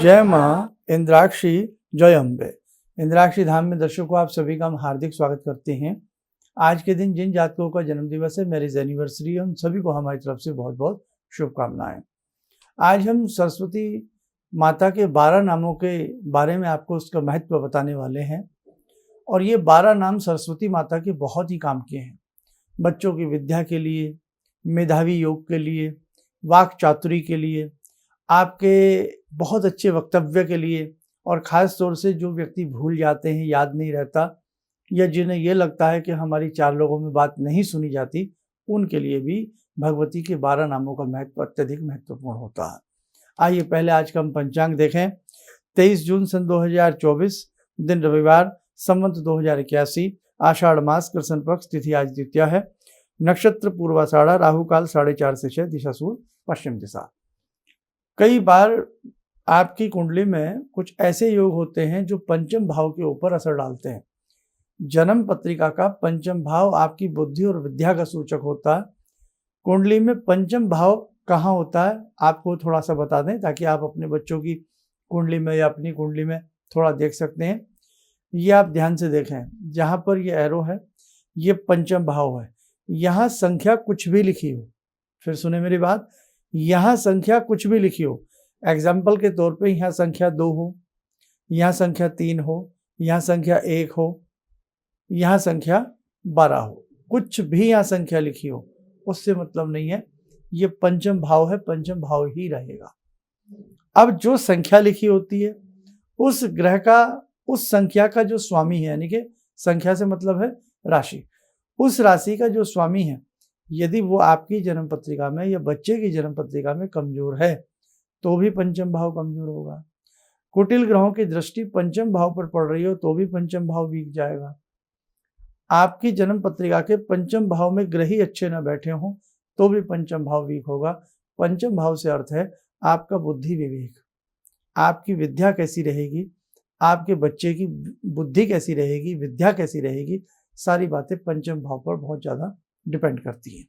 जय माँ इंद्राक्षी, जय अम्बे। इंद्राक्षी धाम में दर्शकों आप सभी का हम हार्दिक स्वागत करते हैं। आज के दिन जिन जातकों का जन्म दिवस है, मैरिज एनिवर्सरी है, उन सभी को हमारी तरफ से बहुत बहुत शुभकामनाएं। आज हम सरस्वती माता के 12 नामों के बारे में आपको उसका महत्व बताने वाले हैं। और ये 12 नाम सरस्वती माता के बहुत ही काम के हैं। बच्चों की विद्या के लिए, मेधावी योग के लिए, वाक चातुरी के लिए, आपके बहुत अच्छे वक्तव्य के लिए, और ख़ास तौर से जो व्यक्ति भूल जाते हैं, याद नहीं रहता, या जिन्हें ये लगता है कि हमारी 4 लोगों में बात नहीं सुनी जाती, उनके लिए भी भगवती के 12 नामों का महत्व अत्यधिक महत्वपूर्ण होता है। आइए पहले आज का हम पंचांग देखें। 23 जून सन 2024, दिन रविवार, संवत 2081, आषाढ़ मास, कृष्ण पक्ष, तिथि आज द्वितीया है, नक्षत्र पूर्वाषाढ़ा, राहु काल 4:30 से 6, दिशा सूर्य पश्चिम दिशा। कई बार आपकी कुंडली में कुछ ऐसे योग होते हैं जो पंचम भाव के ऊपर असर डालते हैं। जन्म पत्रिका का पंचम भाव आपकी बुद्धि और विद्या का सूचक होता है। कुंडली में पंचम भाव कहाँ होता है आपको थोड़ा सा बता दें, ताकि आप अपने बच्चों की कुंडली में या अपनी कुंडली में थोड़ा देख सकते हैं। ये आप ध्यान से देखें, जहाँ पर ये एरो है, ये पंचम भाव है। यहाँ संख्या कुछ भी लिखी हो, फिर सुने मेरी बात, यहाँ संख्या कुछ भी लिखी हो। एग्जाम्पल के तौर पे यहाँ संख्या 2 हो, यहाँ संख्या 3 हो, यहाँ संख्या 1 हो, यहाँ संख्या 12 हो, कुछ भी यहाँ संख्या लिखी हो, उससे मतलब नहीं है। ये पंचम भाव है, पंचम भाव ही रहेगा। अब जो संख्या लिखी होती है, उस ग्रह का, उस संख्या का जो स्वामी है, यानी कि संख्या से मतलब है राशि, उस राशि का जो स्वामी है, यदि वो आपकी जन्म पत्रिका में या बच्चे की जन्म पत्रिका में कमजोर है, तो भी पंचम भाव कमजोर होगा। कुटिल ग्रहों की दृष्टि पंचम भाव पर पड़ रही हो तो भी पंचम भाव वीक जाएगा। आपकी जन्म पत्रिका के पंचम भाव में ग्रह ही अच्छे न बैठे हों तो भी पंचम भाव वीक होगा। पंचम भाव से अर्थ है आपका बुद्धि विवेक, आपकी विद्या कैसी रहेगी, आपके बच्चे की बुद्धि कैसी रहेगी, विद्या कैसी रहेगी, सारी बातें पंचम भाव पर बहुत ज़्यादा डिपेंड करती है।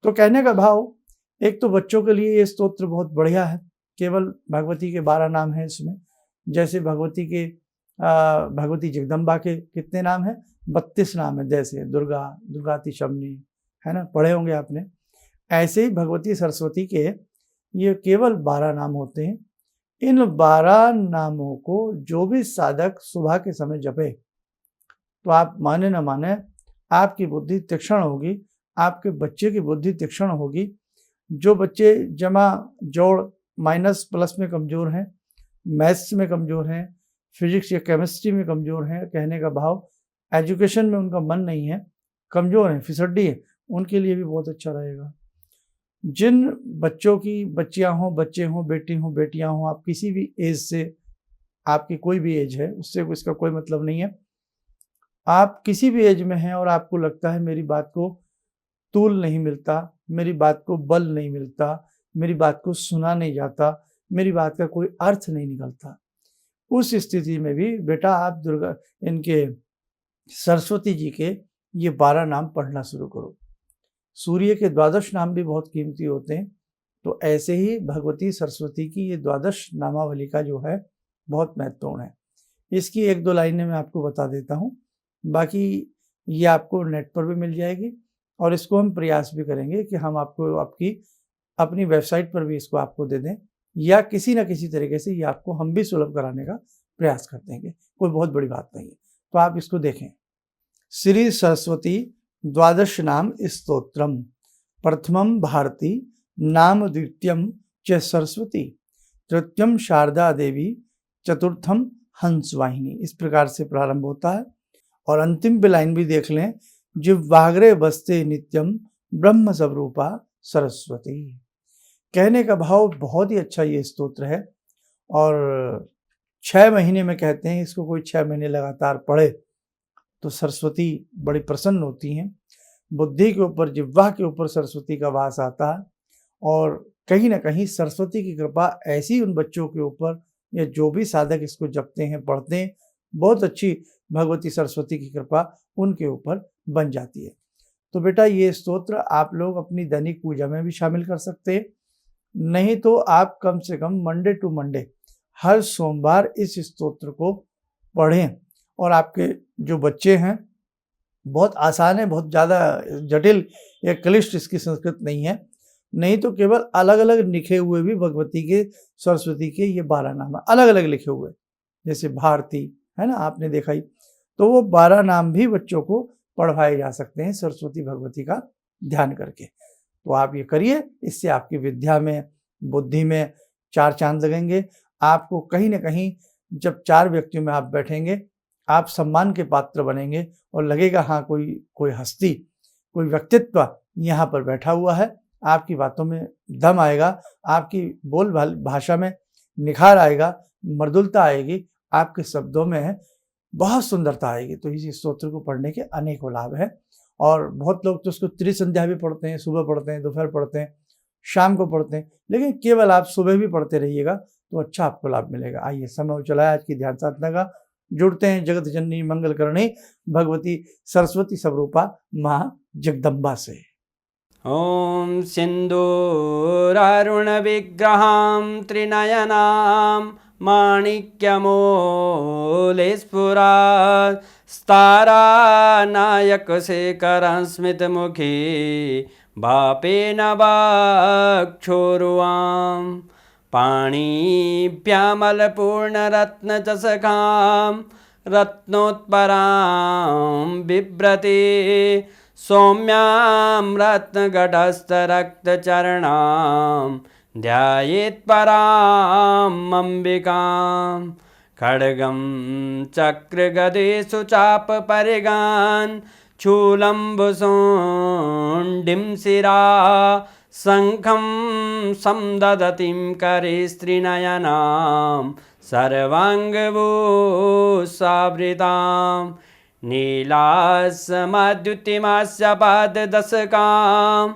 तो कहने का भाव, एक तो बच्चों के लिए ये स्तोत्र बहुत बढ़िया है। केवल भगवती के 12 नाम हैं इसमें। जैसे भगवती जगदम्बा के कितने नाम हैं? 32 नाम है। जैसे दुर्गा, दुर्गाति शमनी, है ना, पढ़े होंगे आपने। ऐसे ही भगवती सरस्वती के ये केवल 12 नाम होते हैं। इन 12 नामों को जो भी साधक सुबह के समय जपे, तो आप माने न माने, आपकी बुद्धि तीक्ष्ण होगी, आपके बच्चे की बुद्धि तीक्ष्ण होगी। जो बच्चे जमा, जोड़, माइनस, प्लस में कमज़ोर हैं, मैथ्स में कमज़ोर हैं, फिजिक्स या केमिस्ट्री में कमज़ोर हैं, कहने का भाव एजुकेशन में उनका मन नहीं है, कमज़ोर हैं, फिसड्डी है, उनके लिए भी बहुत अच्छा रहेगा। जिन बच्चों की बच्चियां हों, बच्चे हों, बेटी हों, बेटियां हों, आप किसी भी एज से, आपकी कोई भी एज है, उससे इसका कोई मतलब नहीं है। आप किसी भी एज में हैं और आपको लगता है मेरी बात को तूल नहीं मिलता, मेरी बात को बल नहीं मिलता, मेरी बात को सुना नहीं जाता, मेरी बात का कोई अर्थ नहीं निकलता, उस स्थिति में भी बेटा आप इनके सरस्वती जी के ये 12 नाम पढ़ना शुरू करो। सूर्य के 12 नाम भी बहुत कीमती होते हैं, तो ऐसे ही भगवती सरस्वती की ये 12 नामावली का जो है बहुत महत्वपूर्ण है। इसकी 1-2 लाइनें मैं आपको बता देता हूँ, बाकी ये आपको नेट पर भी मिल जाएगी, और इसको हम प्रयास भी करेंगे कि हम आपको अपनी वेबसाइट पर भी इसको आपको दे दें, या किसी न किसी तरीके से ये आपको हम भी सुलभ कराने का प्रयास कर देंगे। कोई बहुत बड़ी बात नहीं है, तो आप इसको देखें। श्री सरस्वती 12 नाम स्तोत्रम, प्रथमम भारती, नाम द्वितीयम च सरस्वती, तृतीयम शारदा देवी, चतुर्थम हंसवाहिनी। इस प्रकार से प्रारंभ होता है। और अंतिम भी लाइन भी देख लें, जिह्वाग्रे बस्ते नित्यम ब्रह्म स्वरूपा सरस्वती। कहने का भाव बहुत ही अच्छा ये स्तोत्र है, और 6 महीने में कहते हैं इसको, कोई 6 महीने लगातार पढ़े तो सरस्वती बड़ी प्रसन्न होती हैं। बुद्धि के ऊपर, जिह्वा के ऊपर सरस्वती का वास आता है, और कहीं ना कहीं सरस्वती की कृपा ऐसी उन बच्चों के ऊपर, या जो भी साधक इसको जपते हैं, पढ़ते हैं, बहुत अच्छी भगवती सरस्वती की कृपा उनके ऊपर बन जाती है। तो बेटा ये स्तोत्र आप लोग अपनी दैनिक पूजा में भी शामिल कर सकते हैं। नहीं तो आप कम से कम मंडे टू मंडे हर सोमवार इस स्तोत्र को पढ़ें। और आपके जो बच्चे हैं, बहुत आसान है, बहुत ज़्यादा जटिल या क्लिष्ट इसकी संस्कृत नहीं है, नहीं तो केवल अलग अलग लिखे हुए भी भगवती के, सरस्वती के ये 12 नाम है, अलग अलग लिखे हुए, जैसे भारती है ना, आपने देखा ही, तो वो 12 नाम भी बच्चों को पढ़वाए जा सकते हैं सरस्वती भगवती का ध्यान करके। तो आप ये करिए, इससे आपकी विद्या में, बुद्धि में 4 चांद लगेंगे। आपको कहीं ना कहीं जब 4 व्यक्तियों में आप बैठेंगे, आप सम्मान के पात्र बनेंगे और लगेगा हाँ कोई हस्ती, कोई व्यक्तित्व यहाँ पर बैठा हुआ है। आपकी बातों में दम आएगा, आपकी बोल भाषा में निखार आएगा, मृदुलता आएगी, आपके शब्दों में बहुत सुंदरता आएगी। तो इस स्तोत्र को पढ़ने के अनेकों लाभ हैं। और बहुत लोग तो उसको त्रिसंध्या भी पढ़ते हैं, सुबह पढ़ते हैं, दोपहर पढ़ते हैं, शाम को पढ़ते हैं, लेकिन केवल आप सुबह भी पढ़ते रहिएगा तो अच्छा आपको लाभ मिलेगा। आइए, समय हो चला है आज की ध्यान साधना का। जुड़ते हैं जगत जननी मंगल करणी भगवती सरस्वती स्वरूपा माँ जगदम्बा से। ॐ सिन्दूरारुणविग्रहां त्रिनयनां माणिक्यमूलस्फुरात् स्तारानायकशेखरं स्मितमुखी वापेन वाक्षोरुवां पाणिभ्यामलपूर्णरत्नचषकां रत्नोत्परां बिभ्रति सौम्यां रत्नघटस्थरक्तचरणां ध्यायेत् पराम् अम्बिकां खड्गं चक्रगदेषु चापपरिगान् शूलम्बुशोण्डिं शिरा शङ्खं संदधतीं करे स्त्रीनयनां सर्वाङ्गभूषावृतां नीलासमद्युतिमास्य पाददशकां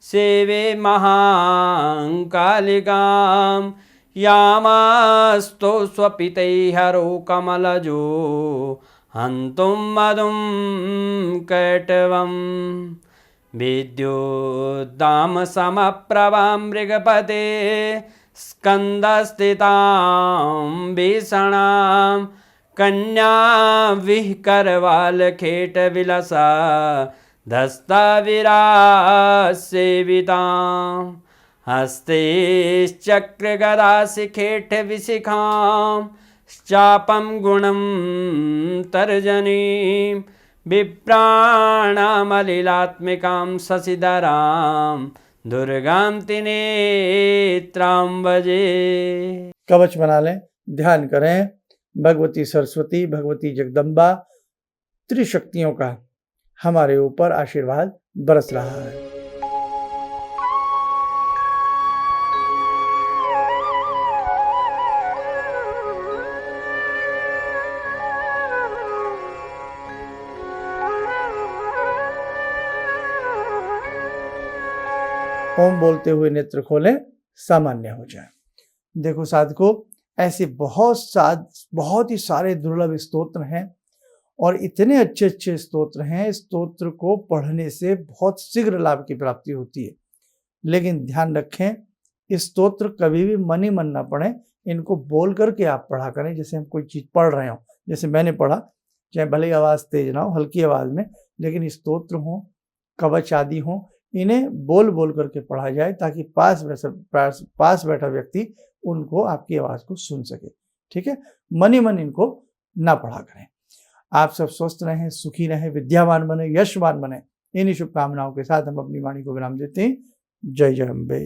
सेवे महाकालिकां यामास्तो स्वपितैहरो कमलजो हन्तुं मधुं कैटवम् विद्युद्दामसमप्रभां मृगपते स्कन्दस्थितां भीषणां कन्या विहकरवालखेटविलसा धस्ताविरासेवितां हस्तेश्चक्रगदाशिखेटविशिखां चापं गुणं तर्जनीं विप्राणामलिलात्मिकां शशिधरां दुर्गां त्रिनेत्रां भजे। कवच बना लें, ध्यान करें, भगवती सरस्वती, भगवती जगदम्बा त्रिशक्तियों का हमारे ऊपर आशीर्वाद बरस रहा है। ओम बोलते हुए नेत्र खोलें, सामान्य हो जाए। देखो साधकों, ऐसे बहुत ही सारे दुर्लभ स्तोत्र हैं और इतने अच्छे अच्छे स्तोत्र हैं। स्तोत्र को पढ़ने से बहुत शीघ्र लाभ की प्राप्ति होती है, लेकिन ध्यान रखें, स्तोत्र कभी भी मन ही मन ना पढ़ें, इनको बोल करके आप पढ़ा करें। जैसे हम कोई चीज़ पढ़ रहे हो, जैसे मैंने पढ़ा, चाहे भले आवाज़ तेज ना हो, हल्की आवाज़ में, लेकिन स्तोत्र हो, कवच आदि हो, इन्हें बोल बोल करके पढ़ा जाए ताकि पास बैठा व्यक्ति उनको, आपकी आवाज़ को सुन सके। ठीक है, मन ही मन इनको ना पढ़ा करें। आप सब स्वस्थ रहें, सुखी रहें, विद्यावान बने, यशवान बने। इन्हीं शुभकामनाओं के साथ हम अपनी वाणी को विराम देते हैं। जय जय अम्बे।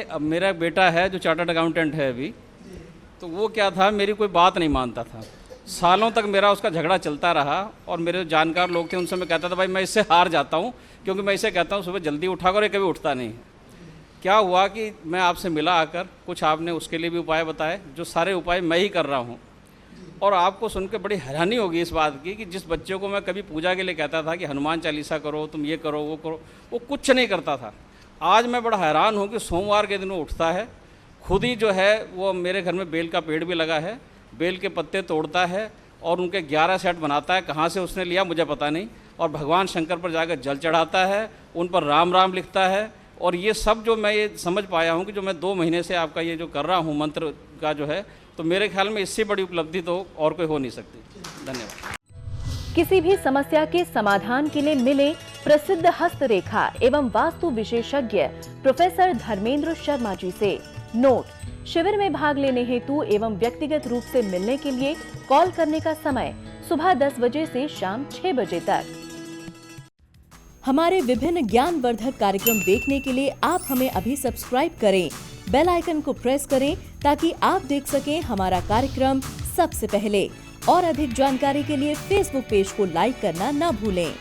अब मेरा बेटा है जो चार्टर्ड अकाउंटेंट है अभी, तो वो क्या था, मेरी कोई बात नहीं मानता था। सालों तक मेरा उसका झगड़ा चलता रहा और मेरे जो जानकार लोग थे उनसे मैं कहता था भाई मैं इससे हार जाता हूँ, क्योंकि मैं इसे कहता हूँ सुबह जल्दी उठा कर, ये कभी उठता नहीं। क्या हुआ कि मैं आपसे मिला आकर, कुछ आपने उसके लिए भी उपाय बताए, जो सारे उपाय मैं ही कर रहा हूँ। और आपको सुनकर बड़ी हैरानी होगी इस बात की कि जिस बच्चे को मैं कभी पूजा के लिए कहता था कि हनुमान चालीसा करो, तुम ये करो, वो करो, वो कुछ नहीं करता था। आज मैं बड़ा हैरान हूँ कि सोमवार के दिन वो उठता है, खुद ही जो है वो मेरे घर में बेल का पेड़ भी लगा है, बेल के पत्ते तोड़ता है और उनके 11 सेट बनाता है। कहाँ से उसने लिया मुझे पता नहीं। और भगवान शंकर पर जाकर जल चढ़ाता है, उन पर राम राम लिखता है और ये सब जो मैं ये समझ पाया हूँ कि जो मैं 2 महीने से आपका ये जो कर रहा हूँ मंत्र का जो है, तो मेरे ख्याल में इससे बड़ी उपलब्धि तो और कोई हो नहीं सकती। धन्यवाद। किसी भी समस्या के समाधान के लिए मिले प्रसिद्ध हस्तरेखा एवं वास्तु विशेषज्ञ प्रोफेसर धर्मेंद्र शर्मा जी से। नोट: शिविर में भाग लेने हेतु एवं व्यक्तिगत रूप से मिलने के लिए कॉल करने का समय सुबह 10 बजे से शाम 6 बजे तक। हमारे विभिन्न ज्ञानवर्धक कार्यक्रम देखने के लिए आप हमें अभी सब्सक्राइब करें, बेल आइकन को प्रेस करें ताकि आप देख सकें हमारा कार्यक्रम सबसे पहले। और अधिक जानकारी के लिए फेसबुक पेज को लाइक करना न भूलें।